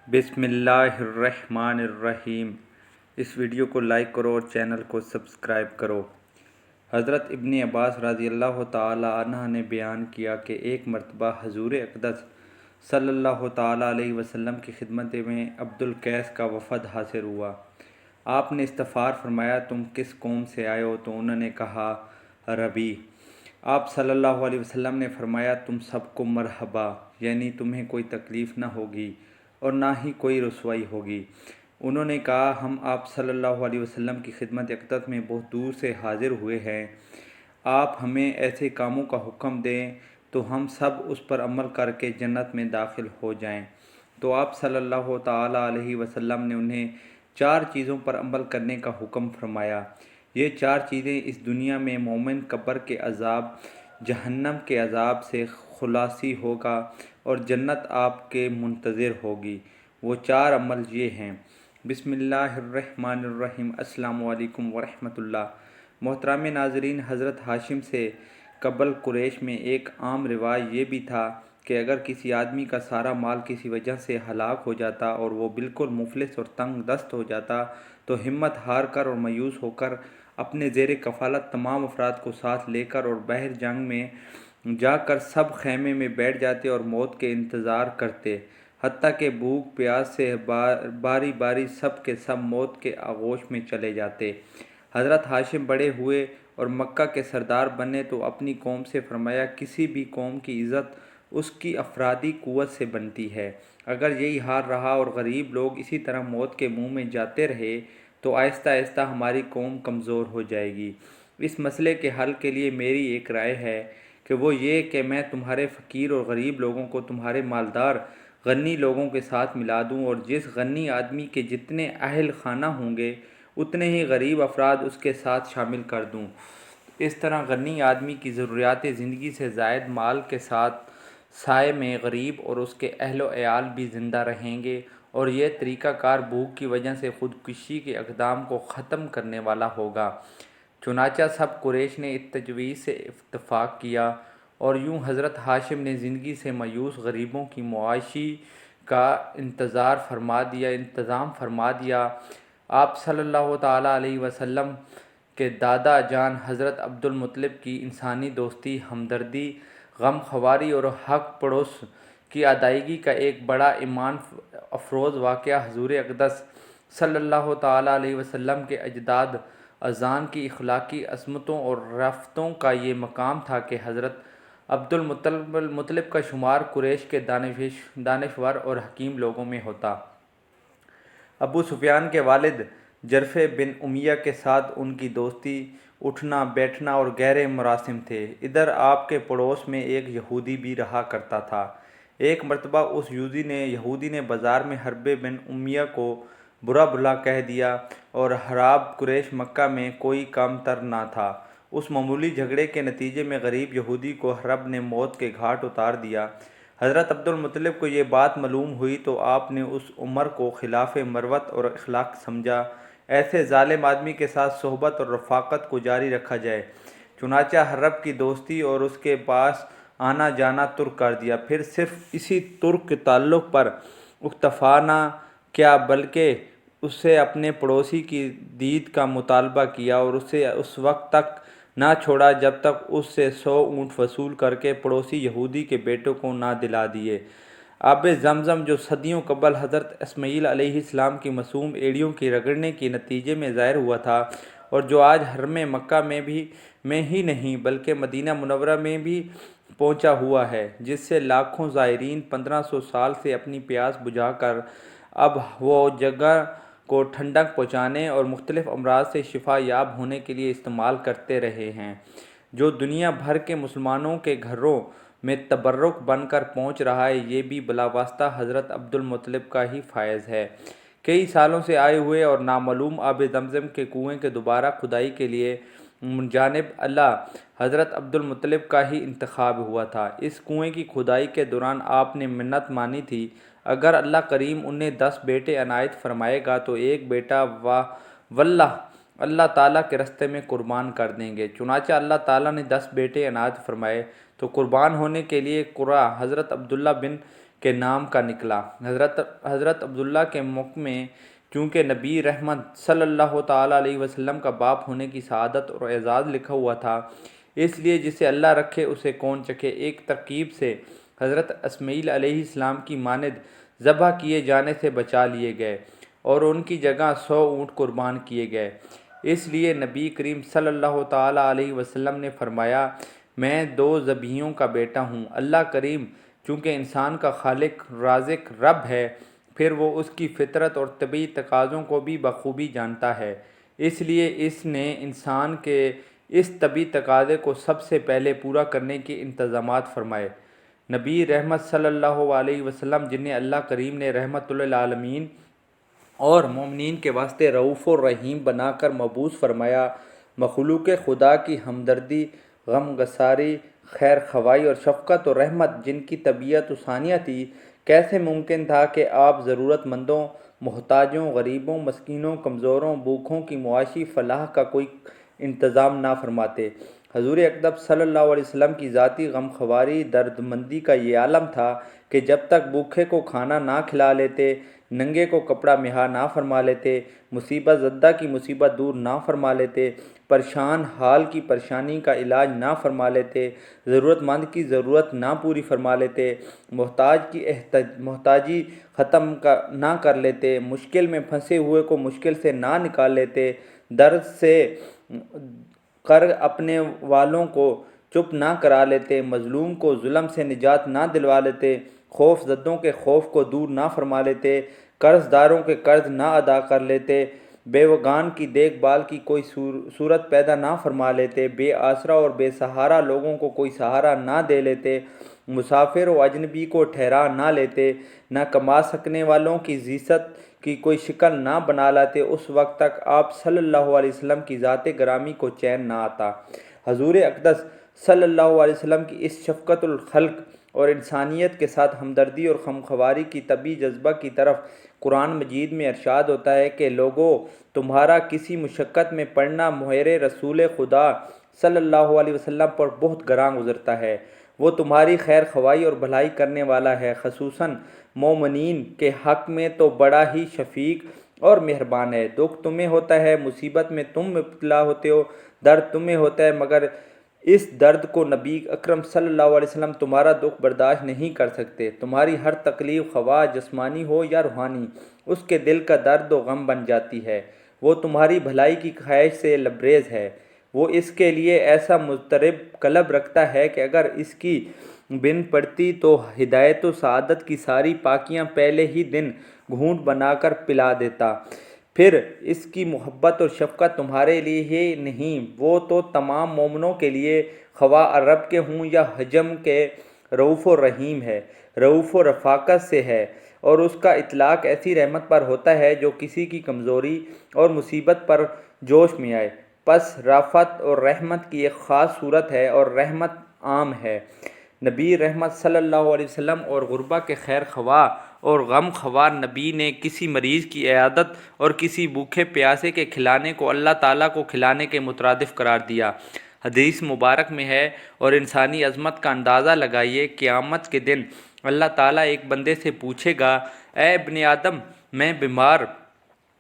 بسم اللہ الرحمن الرحیم۔ اس ویڈیو کو لائک کرو اور چینل کو سبسکرائب کرو۔ حضرت ابن عباس رضی اللہ تعالی عنہ نے بیان کیا کہ ایک مرتبہ حضور اقدس صلی اللہ تعالی علیہ وسلم کی خدمت میں عبد القیس کا وفد حاضر ہوا۔ آپ نے استفسار فرمایا، تم کس قوم سے آئے ہو؟ تو انہوں نے کہا، عربی۔ آپ صلی اللہ علیہ وسلم نے فرمایا، تم سب کو مرحبا، یعنی تمہیں کوئی تکلیف نہ ہوگی اور نہ ہی کوئی رسوائی ہوگی۔ انہوں نے کہا، ہم آپ صلی اللہ علیہ وسلم کی خدمت اقدس میں بہت دور سے حاضر ہوئے ہیں، آپ ہمیں ایسے کاموں کا حکم دیں تو ہم سب اس پر عمل کر کے جنت میں داخل ہو جائیں۔ تو آپ صلی اللہ تعالی علیہ وسلم نے انہیں 4 چیزوں پر عمل کرنے کا حکم فرمایا۔ یہ 4 چیزیں اس دنیا میں مومن قبر کے عذاب، جہنم کے عذاب سے خلاصی ہوگا اور جنت آپ کے منتظر ہوگی۔ وہ 4 عمل یہ ہیں۔ بسم اللہ الرحمن الرحیم۔ السلام علیکم ورحمۃ اللہ۔ محترم ناظرین، حضرت ہاشم سے قبل قریش میں ایک عام رواج یہ بھی تھا کہ اگر کسی آدمی کا سارا مال کسی وجہ سے ہلاک ہو جاتا اور وہ بالکل مفلس اور تنگ دست ہو جاتا تو ہمت ہار کر اور مایوس ہو کر اپنے زیر کفالت تمام افراد کو ساتھ لے کر اور بحر جنگ میں جا کر سب خیمے میں بیٹھ جاتے اور موت کے انتظار کرتے، حتیٰ کہ بھوک پیاس سے باری باری سب کے سب موت کے آغوش میں چلے جاتے۔ حضرت ہاشم بڑے ہوئے اور مکہ کے سردار بنے تو اپنی قوم سے فرمایا، کسی بھی قوم کی عزت اس کی افرادی قوت سے بنتی ہے۔ اگر یہی حال رہا اور غریب لوگ اسی طرح موت کے منہ میں جاتے رہے تو آہستہ آہستہ ہماری قوم کمزور ہو جائے گی۔ اس مسئلے کے حل کے لیے میری ایک رائے ہے کہ وہ یہ کہ میں تمہارے فقیر اور غریب لوگوں کو تمہارے مالدار غنی لوگوں کے ساتھ ملا دوں، اور جس غنی آدمی کے جتنے اہل خانہ ہوں گے اتنے ہی غریب افراد اس کے ساتھ شامل کر دوں۔ اس طرح غنی آدمی کی ضروریات زندگی سے زائد مال کے ساتھ سائے میں غریب اور اس کے اہل و عیال بھی زندہ رہیں گے، اور یہ طریقہ کار بھوک کی وجہ سے خودکشی کے اقدام کو ختم کرنے والا ہوگا۔ چنانچہ سب قریش نے اس تجویز سے اتفاق کیا اور یوں حضرت ہاشم نے زندگی سے مایوس غریبوں کی معاشی کا انتظام فرما دیا۔ آپ صلی اللہ تعالی علیہ وسلم کے دادا جان حضرت عبد المطلب کی انسانی دوستی، ہمدردی، غم خواری اور حق پڑوس کی ادائیگی کا ایک بڑا ایمان افروز واقعہ حضور اقدس صلی اللہ تعالی علیہ وسلم کے اجداد اذان کی اخلاقی عظمتوں اور رفتوں کا یہ مقام تھا کہ حضرت عبد المطلب کا شمار قریش کے دانشور اور حکیم لوگوں میں ہوتا۔ ابو سفیان کے والد جرفے بن امیہ کے ساتھ ان کی دوستی، اٹھنا بیٹھنا اور گہرے مراسم تھے۔ ادھر آپ کے پڑوس میں ایک یہودی بھی رہا کرتا تھا۔ ایک مرتبہ اس یہودی نے بازار میں حرب بن امیہ کو برا بھلا کہہ دیا اور حراب قریش مکہ میں کوئی کم تر نہ تھا۔ اس معمولی جھگڑے کے نتیجے میں غریب یہودی کو حرب نے موت کے گھاٹ اتار دیا۔ حضرت عبد المطلب کو یہ بات معلوم ہوئی تو آپ نے اس عمر کو خلاف مروت اور اخلاق سمجھا، ایسے ظالم آدمی کے ساتھ صحبت اور رفاقت کو جاری رکھا جائے۔ چنانچہ حرب کی دوستی اور اس کے پاس آنا جانا ترک کر دیا۔ پھر صرف اسی ترک کے تعلق پر اکتفا نہ کیا بلکہ اس سے اپنے پڑوسی کی دید کا مطالبہ کیا اور اسے اس وقت تک نہ چھوڑا جب تک اس سے 100 اونٹ وصول کر کے پڑوسی یہودی کے بیٹوں کو نہ دلا دیے۔ آب زمزم جو صدیوں قبل حضرت اسماعیل علیہ السلام کی معصوم ایڑیوں کی رگڑنے کے نتیجے میں ظاہر ہوا تھا، اور جو آج حرم مکہ میں ہی نہیں بلکہ مدینہ منورہ میں بھی پہنچا ہوا ہے، جس سے لاکھوں زائرین 1500 سال سے اپنی پیاس بجھا کر اب وہ جگہ کو ٹھنڈک پہنچانے اور مختلف امراض سے شفا یاب ہونے کے لیے استعمال کرتے رہے ہیں، جو دنیا بھر کے مسلمانوں کے گھروں میں تبرک بن کر پہنچ رہا ہے، یہ بھی بلا واسطہ حضرت عبد المطلب کا ہی فیض ہے۔ کئی سالوں سے آئے ہوئے اور نامعلوم آب زمزم کے کنویں کے دوبارہ کھدائی کے لیے جانب اللہ حضرت عبد المطلب کا ہی انتخاب ہوا تھا۔ اس کنویں کی کھدائی کے دوران آپ نے منت مانی تھی، اگر اللہ کریم انہیں 10 بیٹے عنایت فرمائے گا تو ایک بیٹا واللہ اللہ تعالیٰ کے راستے میں قربان کر دیں گے۔ چنانچہ اللہ تعالیٰ نے 10 بیٹے عنایت فرمائے تو قربان ہونے کے لیے قرہ حضرت عبداللہ بن کے نام کا نکلا۔ حضرت عبداللہ کے ملک میں چونکہ نبی رحمت صلی اللہ تعالیٰ علیہ وسلم کا باپ ہونے کی سعادت اور اعزاز لکھا ہوا تھا، اس لیے جسے اللہ رکھے اسے کون چکھے ایک ترکیب سے حضرت اسماعیل علیہ السلام کی مانند ذبح کیے جانے سے بچا لیے گئے اور ان کی جگہ 100 اونٹ قربان کیے گئے۔ اس لیے نبی کریم صلی اللہ تعالیٰ علیہ وسلم نے فرمایا، میں 2 ذبیحوں کا بیٹا ہوں۔ اللہ کریم چونکہ انسان کا خالق رازق رب ہے، پھر وہ اس کی فطرت اور طبعی تقاضوں کو بھی بخوبی جانتا ہے، اس لیے اس نے انسان کے اس طبعی تقاضے کو سب سے پہلے پورا کرنے کے انتظامات فرمائے۔ نبی رحمت صلی اللہ علیہ وسلم جنہیں اللہ کریم نے رحمت للعالمین اور مومنین کے واسطے رؤوف الرحیم بنا کر مبعوث فرمایا، مخلوق خدا کی ہمدردی، غم گساری، خیر خواہی اور شفقت اور رحمت جن کی طبیعت و ثانیہ تھی، کیسے ممکن تھا کہ آپ ضرورت مندوں، محتاجوں، غریبوں، مسکینوں، کمزوروں، بھوکھوں کی معاشی فلاح کا کوئی انتظام نہ فرماتے۔ حضور اقدس صلی اللہ علیہ وسلم کی ذاتی غمخواری درد مندی کا یہ عالم تھا کہ جب تک بھوکھے کو کھانا نہ کھلا لیتے، ننگے کو کپڑا مہیا نہ فرما لیتے، مصیبت زدہ کی مصیبت دور نہ فرما لیتے، پریشان حال کی پریشانی کا علاج نہ فرما لیتے، ضرورت مند کی ضرورت نہ پوری فرما لیتے، محتاج کی محتاجی ختم نہ کر لیتے، مشکل میں پھنسے ہوئے کو مشکل سے نہ نکال لیتے، درد سے قرض اپنے والوں کو چپ نہ کرا لیتے، مظلوم کو ظلم سے نجات نہ دلوا لیتے، خوف زدوں کے خوف کو دور نہ فرما لیتے، قرض داروں کے قرض نہ ادا کر لیتے، بیوگان کی دیکھ بھال کی کوئی صورت پیدا نہ فرما لیتے، بے آسرا اور بے سہارا لوگوں کو کوئی سہارا نہ دے لیتے، مسافر و اجنبی کو ٹھہرا نہ لیتے، نہ کما سکنے والوں کی عزت کی کوئی شکل نہ بنا لاتے، اس وقت تک آپ صلی اللہ علیہ وسلم کی ذات گرامی کو چین نہ آتا۔ حضور اقدس صلی اللہ علیہ وسلم کی اس شفقت الخلق اور انسانیت کے ساتھ ہمدردی اور غمخواری کی طبعی جذبہ کی طرف قرآن مجید میں ارشاد ہوتا ہے کہ لوگو، تمہارا کسی مشقت میں پڑنا مہر رسول خدا صلی اللہ علیہ وسلم پر بہت گراں گزرتا ہے، وہ تمہاری خیر خواہی اور بھلائی کرنے والا ہے، خصوصاً مومنین کے حق میں تو بڑا ہی شفیق اور مہربان ہے۔ دکھ تمہیں ہوتا ہے، مصیبت میں تم مبتلا ہوتے ہو، درد تمہیں ہوتا ہے، مگر اس درد کو نبی اکرم صلی اللہ علیہ وسلم تمہارا دکھ برداشت نہیں کر سکتے۔ تمہاری ہر تکلیف خواہ جسمانی ہو یا روحانی، اس کے دل کا درد و غم بن جاتی ہے، وہ تمہاری بھلائی کی خواہش سے لبریز ہے، وہ اس کے لیے ایسا مضطرب قلب رکھتا ہے کہ اگر اس کی بن پڑتی تو ہدایت و سعادت کی ساری پاکیاں پہلے ہی دن گھونٹ بنا کر پلا دیتا۔ پھر اس کی محبت اور شفقت تمہارے لیے ہی نہیں، وہ تو تمام مومنوں کے لیے، خواہ عرب کے ہوں یا حجم کے، رؤوف الرحیم ہے، رؤوف و رفاقت سے ہے، اور اس کا اطلاق ایسی رحمت پر ہوتا ہے جو کسی کی کمزوری اور مصیبت پر جوش میں آئے۔ پس رافت اور رحمت کی ایک خاص صورت ہے اور رحمت عام ہے۔ نبی رحمت صلی اللہ علیہ وسلم اور غربا کے خیر خواہ اور غم خوار نبی نے کسی مریض کی عیادت اور کسی بھوکے پیاسے کے کھلانے کو اللہ تعالیٰ کو کھلانے کے مترادف قرار دیا۔ حدیث مبارک میں ہے، اور انسانی عظمت کا اندازہ لگائیے، قیامت کے دن اللہ تعالیٰ ایک بندے سے پوچھے گا، اے ابن آدم، میں بیمار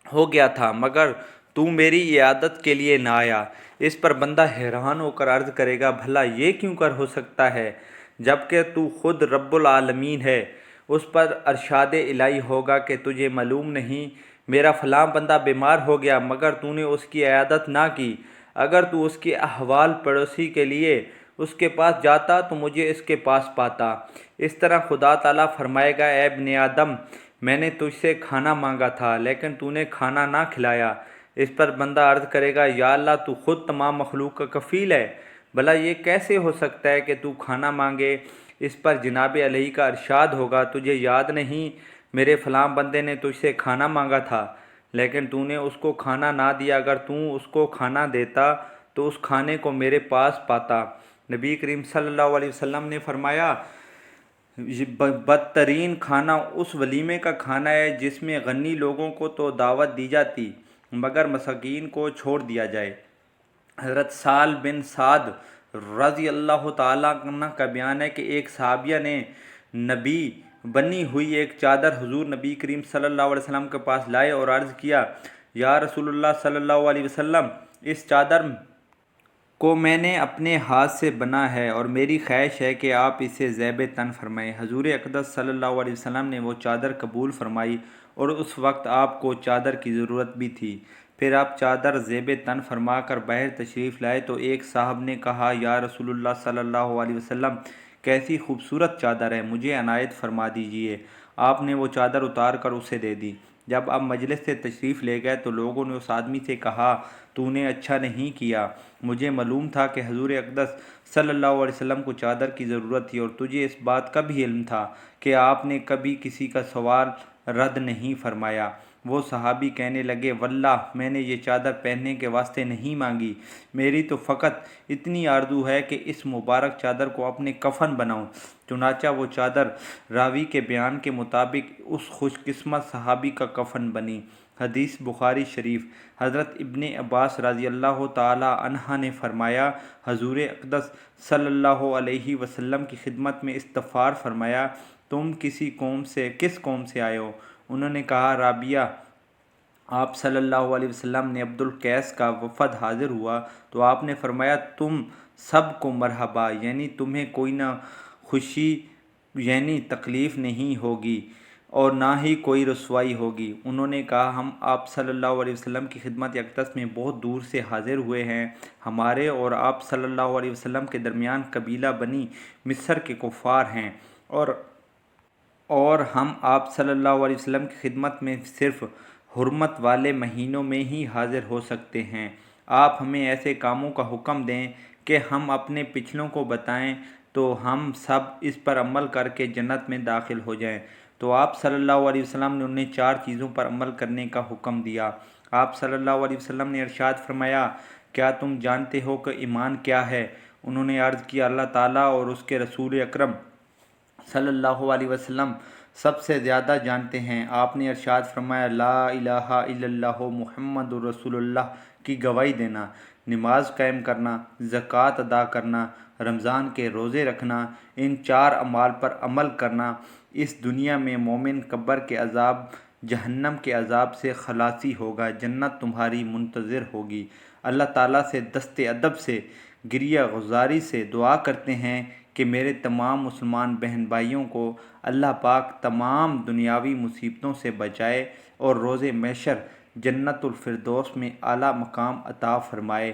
ہو گیا تھا مگر تو میری عیادت کے لیے نہ آیا۔ اس پر بندہ حیران ہو کر عرض کرے گا، بھلا یہ کیوں کر ہو سکتا ہے جبکہ تو خود رب العالمین ہے؟ اس پر ارشاد الہی ہوگا کہ تجھے معلوم نہیں، میرا فلاں بندہ بیمار ہو گیا مگر تو نے اس کی عیادت نہ کی، اگر تو اس کے احوال پڑوسی کے لیے اس کے پاس جاتا تو مجھے اس کے پاس پاتا۔ اس طرح خدا تعالیٰ فرمائے گا، اے ابن آدم، میں نے تجھ سے کھانا مانگا تھا لیکن تو نے کھانا نہ کھلایا۔ اس پر بندہ عرض کرے گا، یا اللہ، تو خود تمام مخلوق کا کفیل ہے، بھلا یہ کیسے ہو سکتا ہے کہ تو کھانا مانگے؟ اس پر جناب علیہ کا ارشاد ہوگا، تجھے یاد نہیں میرے فلاں بندے نے تجھ سے کھانا مانگا تھا لیکن تو نے اس کو کھانا نہ دیا، اگر تو اس کو کھانا دیتا تو اس کھانے کو میرے پاس پاتا۔ نبی کریم صلی اللہ علیہ وسلم نے فرمایا، بدترین کھانا اس ولیمے کا کھانا ہے جس میں غنی لوگوں کو تو دعوت دی جاتی مگر مساکین کو چھوڑ دیا جائے۔ حضرت سال بن سعد رضی اللہ تعالیٰ عنہ کا بیان ہے کہ ایک صحابیہ نے نبی بنی ہوئی ایک چادر حضور نبی کریم صلی اللہ علیہ وسلم کے پاس لائے اور عرض کیا، یا رسول اللہ صلی اللہ علیہ وسلم، اس چادر کو میں نے اپنے ہاتھ سے بنا ہے اور میری خواہش ہے کہ آپ اسے زیب تن فرمائیں۔ حضور اقدس صلی اللہ علیہ وسلم نے وہ چادر قبول فرمائی اور اس وقت آپ کو چادر کی ضرورت بھی تھی۔ پھر آپ چادر زیب تن فرما کر باہر تشریف لائے تو ایک صاحب نے کہا، یا رسول اللہ صلی اللہ علیہ وسلم، کیسی خوبصورت چادر ہے، مجھے عنایت فرما دیجیے۔ آپ نے وہ چادر اتار کر اسے دے دی۔ جب آپ مجلس سے تشریف لے گئے تو لوگوں نے اس آدمی سے کہا، تو نے اچھا نہیں کیا، مجھے معلوم تھا کہ حضور اقدس صلی اللہ علیہ وسلم کو چادر کی ضرورت تھی اور تجھے اس بات کا بھی علم تھا کہ آپ نے کبھی کسی کا سوال رد نہیں فرمایا۔ وہ صحابی کہنے لگے، واللہ میں نے یہ چادر پہننے کے واسطے نہیں مانگی، میری تو فقط اتنی آرزو ہے کہ اس مبارک چادر کو اپنے کفن بناؤں۔ چنانچہ وہ چادر راوی کے بیان کے مطابق اس خوش قسمت صحابی کا کفن بنی۔ حدیث بخاری شریف۔ حضرت ابن عباس رضی اللہ تعالی عنہ نے فرمایا، حضور اقدس صلی اللہ علیہ وسلم کی خدمت میں استغفار فرمایا، تم کس قوم سے آئے ہو؟ انہوں نے کہا، رابیہ۔ آپ صلی اللہ علیہ وسلم نے عبد القیس کا وفد حاضر ہوا تو آپ نے فرمایا، تم سب کو مرحبا، یعنی تمہیں کوئی نہ خوشی یعنی تکلیف نہیں ہوگی اور نہ ہی کوئی رسوائی ہوگی۔ انہوں نے کہا، ہم آپ صلی اللہ علیہ وسلم کی خدمت اقدس میں بہت دور سے حاضر ہوئے ہیں، ہمارے اور آپ صلی اللہ علیہ وسلم کے درمیان قبیلہ بنی مصر کے کفار ہیں اور ہم آپ صلی اللہ علیہ وسلم کی خدمت میں صرف حرمت والے مہینوں میں ہی حاضر ہو سکتے ہیں۔ آپ ہمیں ایسے کاموں کا حکم دیں کہ ہم اپنے پچھلوں کو بتائیں تو ہم سب اس پر عمل کر کے جنت میں داخل ہو جائیں۔ تو آپ صلی اللہ علیہ وسلم نے انہیں 4 چیزوں پر عمل کرنے کا حکم دیا۔ آپ صلی اللہ علیہ وسلم نے ارشاد فرمایا، کیا تم جانتے ہو کہ ایمان کیا ہے؟ انہوں نے عرض کیا، اللہ تعالیٰ اور اس کے رسول اکرم صلی اللہ علیہ وسلم سب سے زیادہ جانتے ہیں۔ آپ نے ارشاد فرمایا، لا الہ الا اللہ محمد رسول اللہ کی گواہی دینا، نماز قائم کرنا، زکوٰۃ ادا کرنا، رمضان کے روزے رکھنا، ان 4 اعمال پر عمل کرنا، اس دنیا میں مومن قبر کے عذاب، جہنم کے عذاب سے خلاصی ہوگا، جنت تمہاری منتظر ہوگی۔ اللہ تعالیٰ سے دست ادب سے، گریہ گزاری سے دعا کرتے ہیں کہ میرے تمام مسلمان بہن بھائیوں کو اللہ پاک تمام دنیاوی مصیبتوں سے بچائے اور روز محشر جنت الفردوس میں اعلیٰ مقام عطا فرمائے۔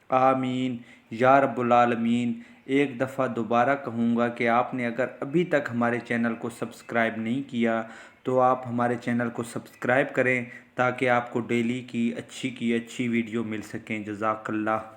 آمین یا رب العالمین۔ ایک دفعہ دوبارہ کہوں گا کہ آپ نے اگر ابھی تک ہمارے چینل کو سبسکرائب نہیں کیا تو آپ ہمارے چینل کو سبسکرائب کریں تاکہ آپ کو ڈیلی کی اچھی ویڈیو مل سکیں۔ جزاک اللہ۔